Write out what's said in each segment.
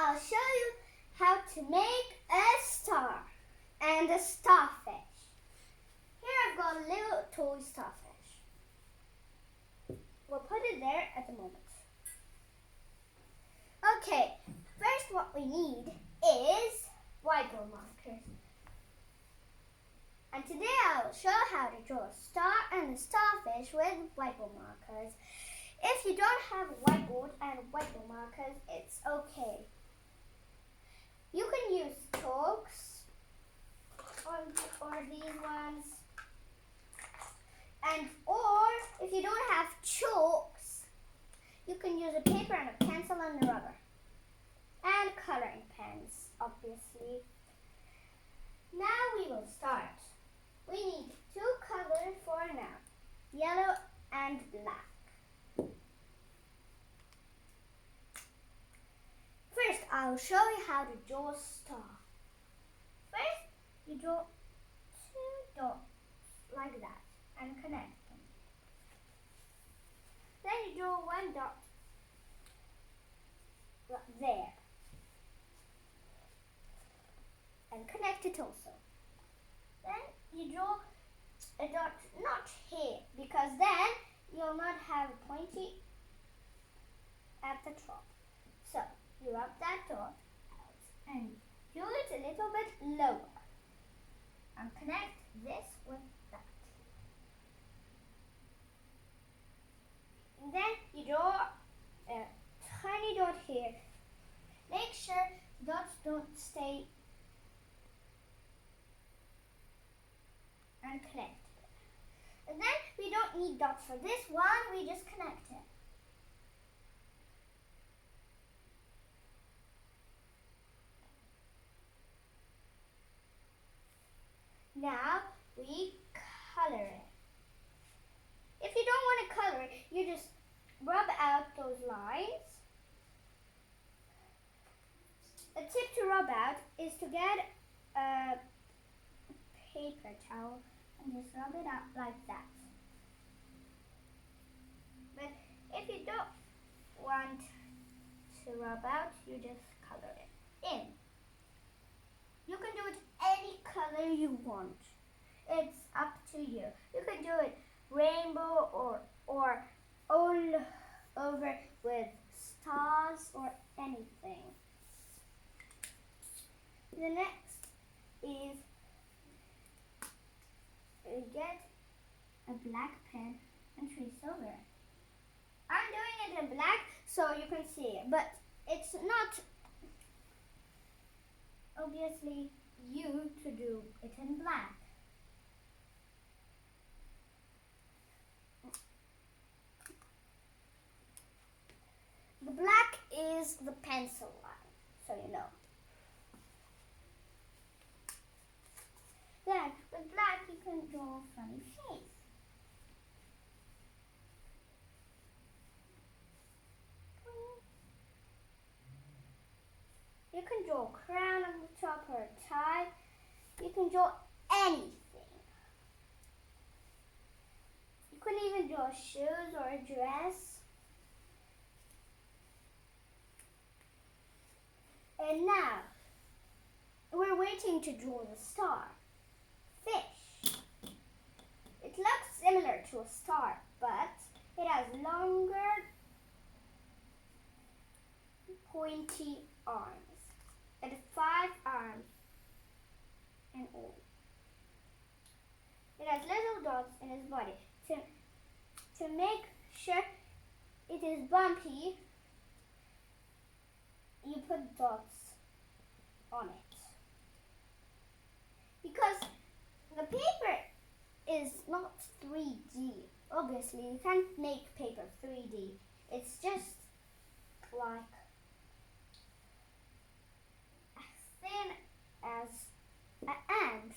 I'll show you how to make a star and a starfish. Here I've got a little toy starfish. We'll put it there at the moment. Okay, first what we need is whiteboard markers. And today I'll show how to draw a star and a starfish with whiteboard markers. If you don't have a whiteboard and whiteboard markers, it's okay. You can use chalks or these ones. Or if you don't have chalks, you can use a paper and a pencil and a rubber. And coloring pens, obviously. Now we will start. We need two colors for now, yellow and black. First, I'll show you how to draw a star. First, you draw two dots like that and connect them. Then you draw one dot there and connect it also. Then you draw a dot not here because then you'll not have a pointy at the top. So you rub that dot out and do it a little bit lower and connect this with that. And then you draw a tiny dot here. Make sure dots don't stay and connect it. And then we don't need dots for this one, we just connect it. Now we color it. If you don't want to color it, you just rub out those lines. A tip to rub out is to get a paper towel and just rub it out like that. But if you don't want to rub out, you just color it in. You can do it any color you want. It's up to you. You can do it rainbow or all over with stars or anything. The next is get a black pen and trace over it. I'm doing it in black so you can see it, but it's not obviously you to do it in black. The black is the pencil line, so you know. Then, with black, you can draw a funny face. You can draw a crown on the top or a tie. You can draw anything. You can even draw shoes or a dress. And now, we're waiting to draw the star. Fish. It looks similar to a star, but it has longer, pointy arms. It has 5 arms in all. It has little dots in its body. To make sure it is bumpy, you put dots on it. Because the paper is not 3D. Obviously, you can't make paper 3D. It's just like as thin as an ant.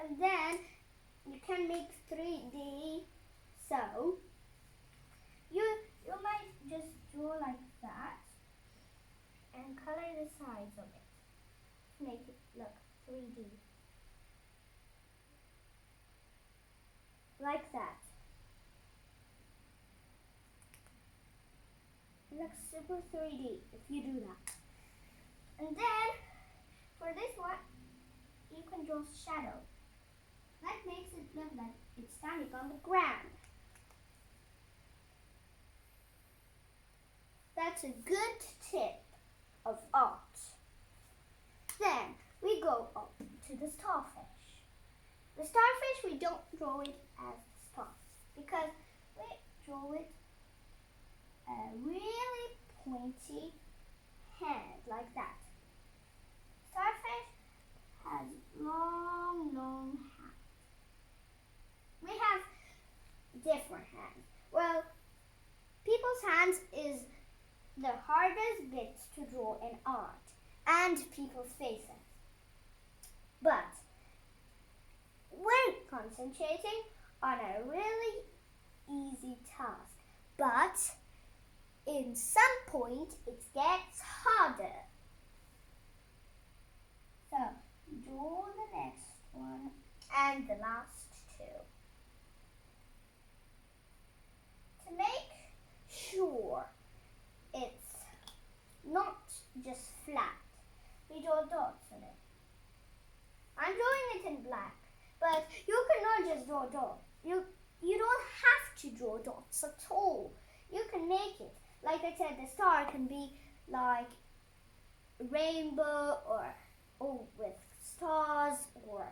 And then you can make 3D. So you might just draw like that and color the sides of it to make it look 3D. Like that. looks super 3D if you do that. And then, for this one, you can draw shadow. That makes it look like it's standing on the ground. That's a good tip of art. Then we go up to the starfish. The starfish, we don't draw it as stars because we draw it a really pointy hand like that. Starfish has long hands. We have different hands. Well, people's hands is the hardest bits to draw in art and people's faces. But we're concentrating on a really easy task. But in some point it gets harder. So draw the next one and the last two. To make sure it's not just flat, we draw dots on it. I'm drawing it in black, but you cannot just draw dots. You don't have to draw dots at all. You can make it. Like I said, the star can be like a rainbow or with stars or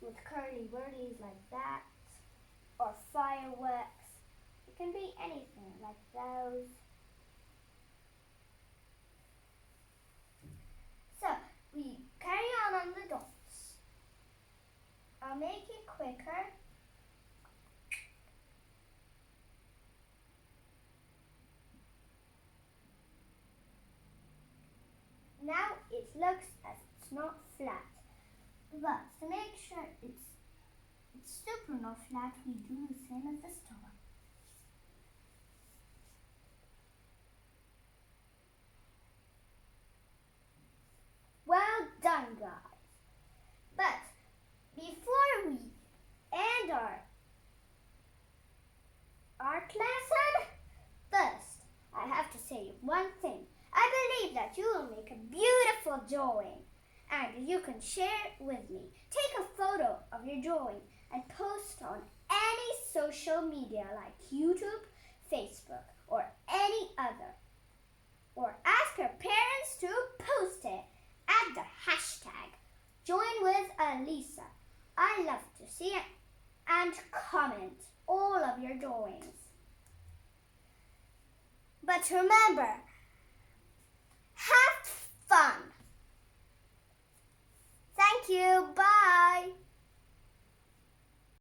with curly whirlies like that or fireworks. It can be anything like those. So we carry on the dots. I'll make it quicker. Now it looks as it's not flat. But to make sure it's super not flat, we do the same as the star. Well done, guys. But before we end our art lesson, first I have to say one thing. I believe that you will make a beautiful drawing and you can share it with me. Take a photo of your drawing and post on any social media like YouTube, Facebook, or any other. Or ask your parents to post it at the hashtag Join with Alisa. I love to see it and comment all of your drawings. But remember, have fun. Thank you. Bye.